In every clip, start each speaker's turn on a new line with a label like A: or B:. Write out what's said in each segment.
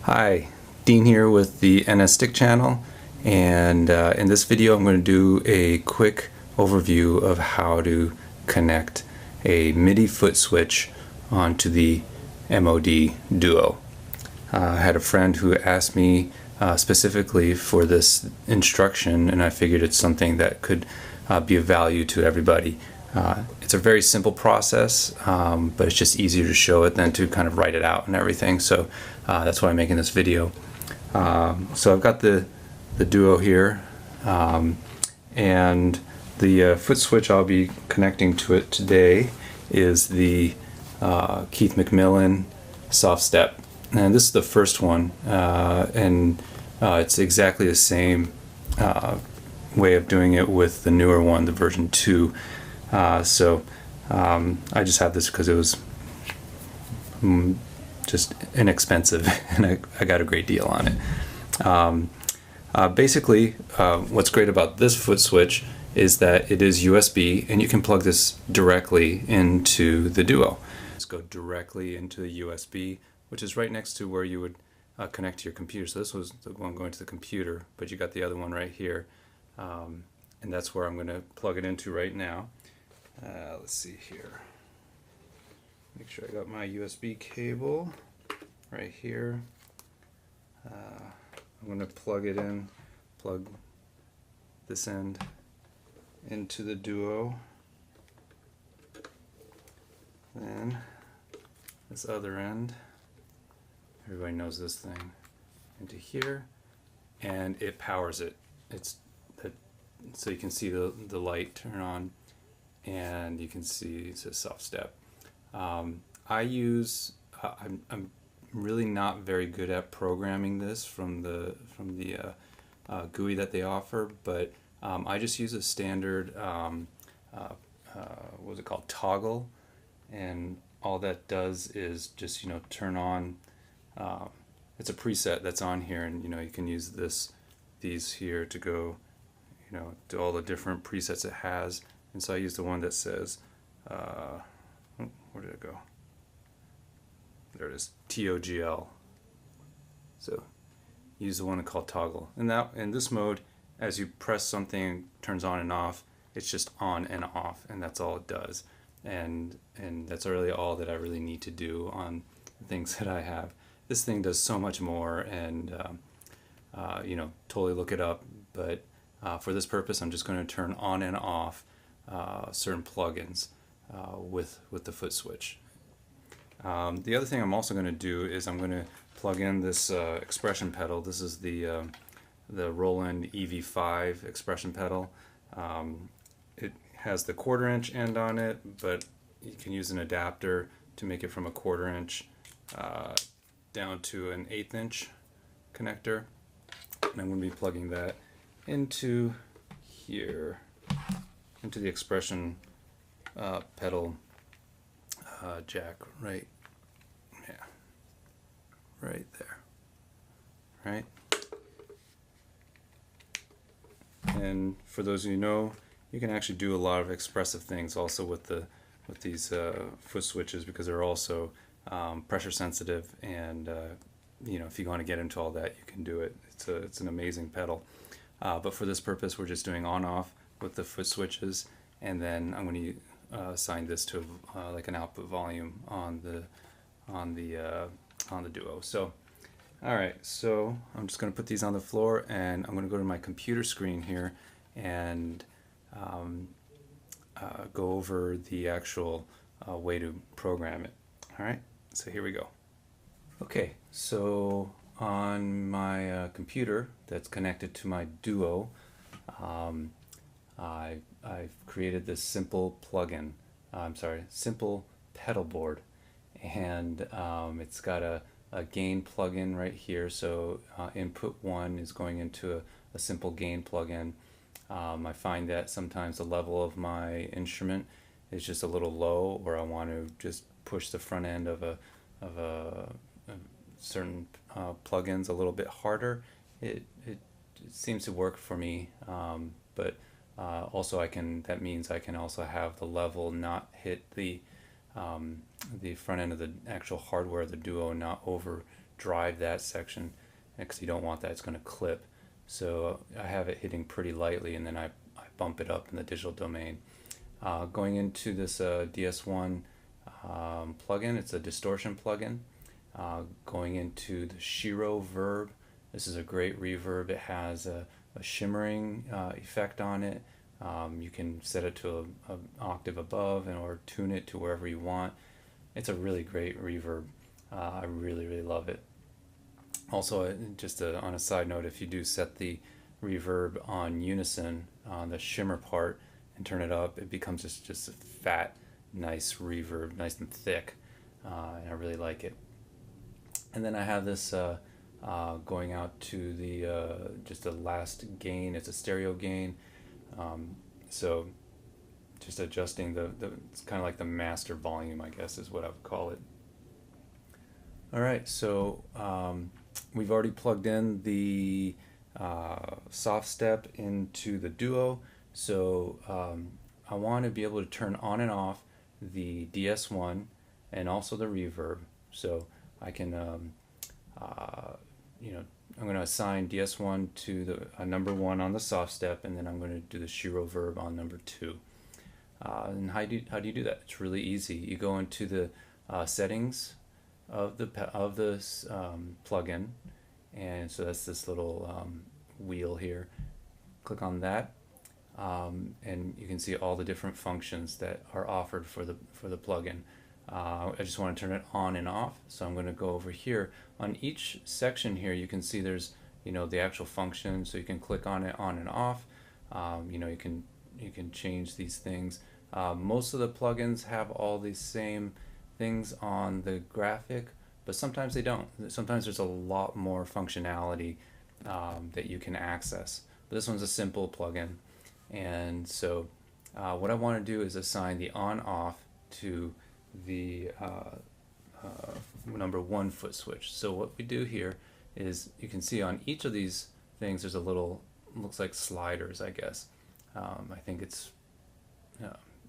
A: Hi, Dean here with the NS Stick channel, and in this video I'm going to do a quick overview of how to connect a MIDI foot switch onto the MOD Duo. I had a friend who asked me specifically for this instruction, and I figured it's something that could be of value to everybody. It's a very simple process, but it's just easier to show it than to kind of write it out and everything. So that's why I'm making this video. So I've got the Duo here, and the foot switch I'll be connecting to it today is the Keith McMillan SoftStep. And this is the first one, and it's exactly the same way of doing it with the newer one, the version 2. So I just have this because it was just inexpensive and I got a great deal on it. Basically, what's great about this foot switch is that it is USB and you can plug this directly into the Duo. Just go directly into the USB, which is right next to where you would connect to your computer. So this was the one going to the computer, but you got the other one right here. And that's where I'm going to plug it into right now. Let's see here. Make sure I got my USB cable right here. I'm going to plug it in, plug this end into the Duo. Then this other end, everybody knows this thing, into here, and it powers it. So you can see the light turn on, and you can see it says SoftStep. I'm really not very good at programming this from the GUI that they offer, but I just use a standard what's it called, toggle, and all that does is just turn on. It's a preset that's on here, and you can use these here to go to all the different presets it has. And so I use the one that says, where did it go? There it is, TOGL. So use the one called toggle. And in this mode, as you press something, it turns on and off. It's just on and off, and that's all it does. And that's really all that I really need to do on the things that I have. This thing does so much more, and totally look it up. But for this purpose, I'm just going to turn on and off certain plugins with the foot switch. The other thing I'm also going to do is I'm going to plug in this expression pedal. This is the Roland EV5 expression pedal. It has the 1/4 inch end on it, but you can use an adapter to make it from a 1/4 inch down to an 1/8 inch connector. And I'm going to be plugging that into here, into the expression pedal jack right there, right? And for those of you who know, you can actually do a lot of expressive things also with these foot switches, because they're also pressure sensitive, and if you want to get into all that, you can do it. It's an amazing pedal. But for this purpose, we're just doing on-off with the foot switches, and then I'm going to assign this to like an output volume on the Duo. So, all right. So I'm just going to put these on the floor, and I'm going to go to my computer screen here and go over the actual way to program it. All right. So here we go. Okay. So on my computer that's connected to my Duo, I've created this simple plugin. Simple pedal board, and it's got a gain plugin right here. So input 1 is going into a simple gain plugin. I find that sometimes the level of my instrument is just a little low, or I want to just push the front end of a certain plugins a little bit harder. It seems to work for me, but also that means I can also have the level not hit the front end of the actual hardware of the Duo, not over drive that section, because you don't want that, it's going to clip. So I have it hitting pretty lightly, and then I bump it up in the digital domain. Going into this DS1 plugin, it's a distortion plugin. Going into the Shiro verb, this is a great reverb. It has a shimmering effect on it. You can set it to an octave above or tune it to wherever you want. It's a really great reverb. I really love it. Also, just on a side note, if you do set the reverb on unison, on the shimmer part, and turn it up, it becomes just a fat, nice reverb, nice and thick, and I really like it. And then I have this going out to the just the last gain. It's a stereo gain, so just adjusting it's kind of like the master volume, I guess is what I would call it. All right, so we've already plugged in the SoftStep into the Duo, so I want to be able to turn on and off the DS1 and also the reverb. So I can, I'm going to assign DS1 to the number 1 on the SoftStep, and then I'm going to do the Shiro verb on number 2. And how do you do that? It's really easy. You go into the settings of the plugin, and so that's this little wheel here. Click on that, and you can see all the different functions that are offered for the plugin. I just want to turn it on and off, so I'm going to go over here. On each section here, you can see there's the actual function, so you can click on it on and off. You can change these things. Most of the plugins have all these same things on the graphic, but sometimes they don't. Sometimes there's a lot more functionality that you can access. But this one's a simple plugin, and so what I want to do is assign the on-off to the number 1 foot switch. So what we do here is, you can see on each of these things there's a little, looks like sliders, I guess. I think it's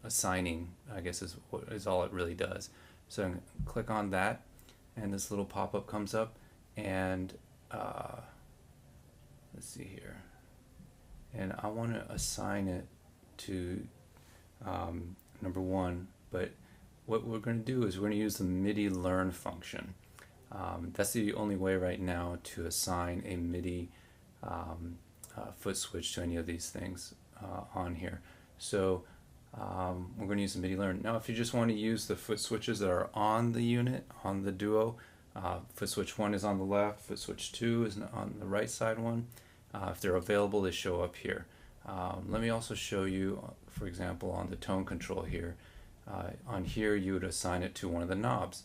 A: assigning, I guess, is all it really does. So I'm going to click on that, and this little pop-up comes up, and let's see here, and I want to assign it to number 1, but what we're going to do is we're going to use the MIDI learn function. That's the only way right now to assign a MIDI foot switch to any of these things on here. So we're going to use the MIDI learn. Now if you just want to use the foot switches that are on the unit, on the Duo, foot switch 1 is on the left, foot switch 2 is on the right side one. If they're available, they show up here. Let me also show you, for example, on the tone control here. On here you would assign it to one of the knobs.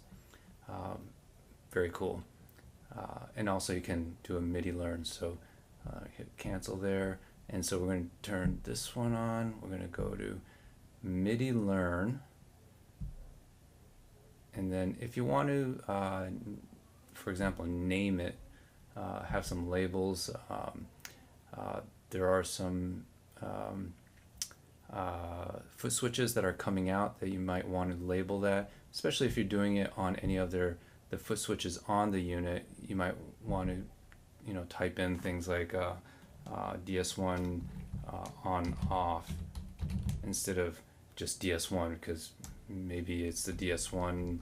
A: Very cool. And also you can do a MIDI learn, so hit cancel there, and so we're going to turn this one on. We're going to go to MIDI learn, and then if you want to for example name it, have some labels, there are some foot switches that are coming out that you might want to label that, especially if you're doing it on any of the foot switches on the unit. You might want to type in things like DS1 on off instead of just DS1, because maybe it's the DS1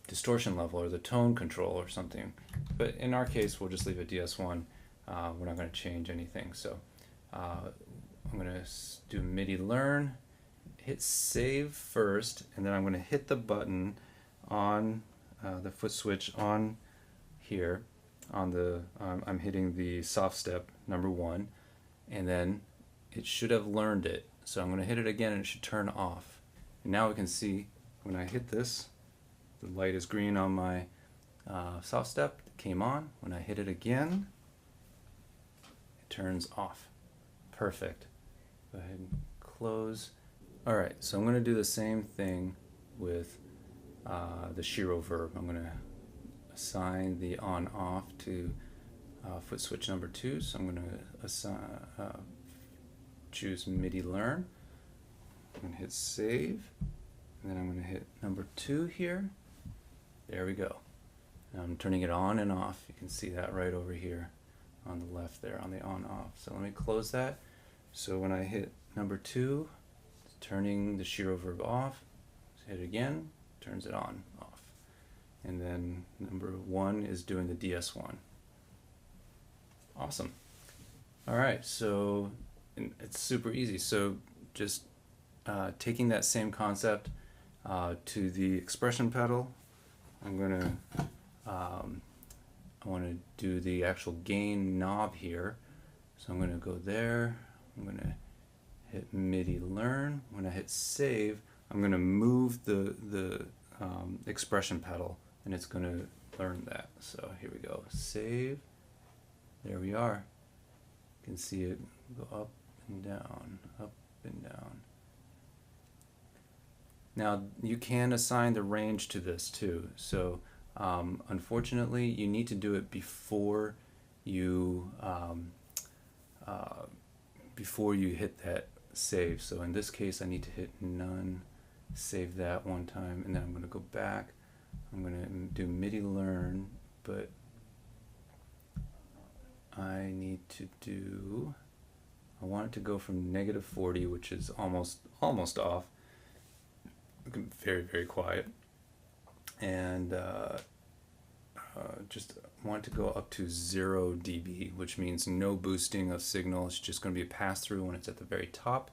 A: distortion level or the tone control or something. But in our case, we'll just leave it DS1. We're not going to change anything. So I'm going to do MIDI learn, hit save first, and then I'm going to hit the button on the foot switch on here. On the I'm hitting the SoftStep number 1, and then it should have learned it. So I'm going to hit it again, and it should turn off. And now we can see when I hit this, the light is green on my SoftStep. It came on. When I hit it again, it turns off. Perfect. Go ahead and close. All right, so I'm going to do the same thing with the Shiro verb. I'm going to assign the on-off to foot switch number 2. So I'm going to assign, choose MIDI learn. I'm going to hit save, and then I'm going to hit number 2 here. There we go. I'm turning it on and off. You can see that right over here on the left there on the on off. So let me close that. So when I hit number 2, it's turning the shear over off. So hit it again, turns it on, off. And then number 1 is doing the DS1. Awesome. All right, so it's super easy. So just taking that same concept to the expression pedal, I'm gonna I want to do the actual gain knob here. So I'm going to go there. I'm going to hit MIDI learn. When I hit save, I'm going to move the expression pedal, and it's going to learn that. So here we go. Save. There we are. You can see it go up and down, up and down. Now you can assign the range to this too. So unfortunately, you need to do it before you hit that save. So in this case, I need to hit none, save that one time, and then I'm going to go back. I'm going to do MIDI learn, but I need to do. I want it to go from -40, which is almost off. Very, very quiet. And just want to go up to 0 dB, which means no boosting of signal. It's just going to be a pass through when it's at the very top,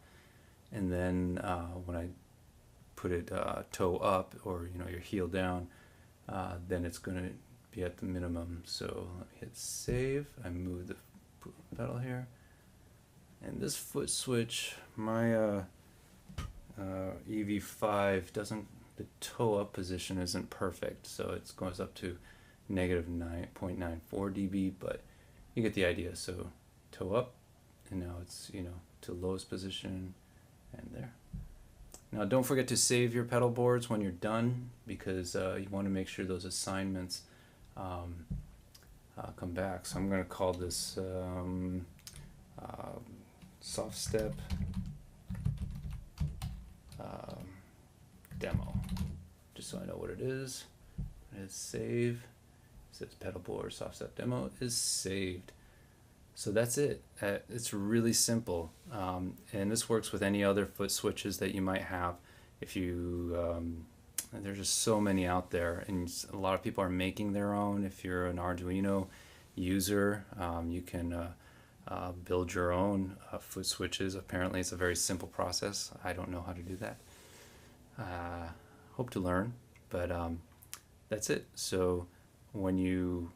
A: and then when I put it toe up, or your heel down, then it's going to be at the minimum. So let me hit save. I move the pedal here, and this foot switch, my EV5 doesn't. The toe up position isn't perfect, so it goes up to -9.94 dB, but you get the idea. So toe up, and now it's to lowest position, and there. Now don't forget to save your pedal boards when you're done, because you want to make sure those assignments come back. So I'm going to call this SoftStep demo, just so I know what it is. Hit save. It says pedal board SoftStep demo is saved. So that's it. It's really simple, and this works with any other foot switches that you might have. If you there's just so many out there, and a lot of people are making their own. If you're an Arduino user, you can build your own foot switches. Apparently it's a very simple process. I don't know how to do that. Hope to learn, but that's it. So when you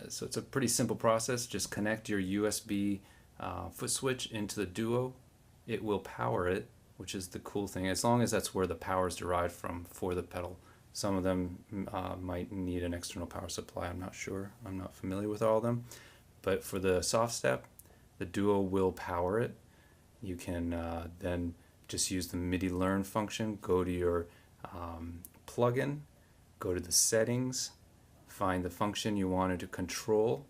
A: so it's a pretty simple process. Just connect your USB foot switch into the Duo. It will power it, which is the cool thing, as long as that's where the power is derived from for the pedal. Some of them might need an external power supply. I'm not sure. I'm not familiar with all of them. But for the SoftStep, the Duo will power it. You can then just use the MIDI learn function. Go to your plugin, go to the settings, find the function you wanted to control.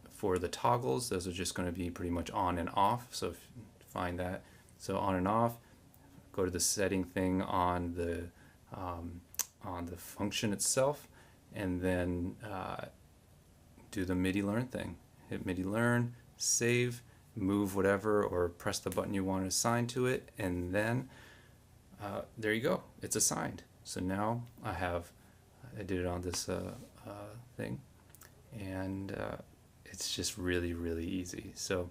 A: For the toggles, those are just going to be pretty much on and off. So find that. So on and off. Go to the setting thing on the function itself, and then do the MIDI learn thing. Hit MIDI learn, save, move whatever, or press the button you want to assign to it, and then there you go. It's assigned. So now I did it on this thing, and it's just really, really easy. So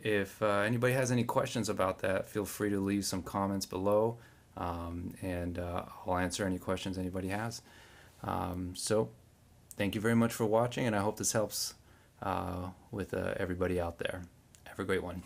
A: if anybody has any questions about that, feel free to leave some comments below, and I'll answer any questions anybody has. So thank you very much for watching, and I hope this helps with everybody out there. Have a great one.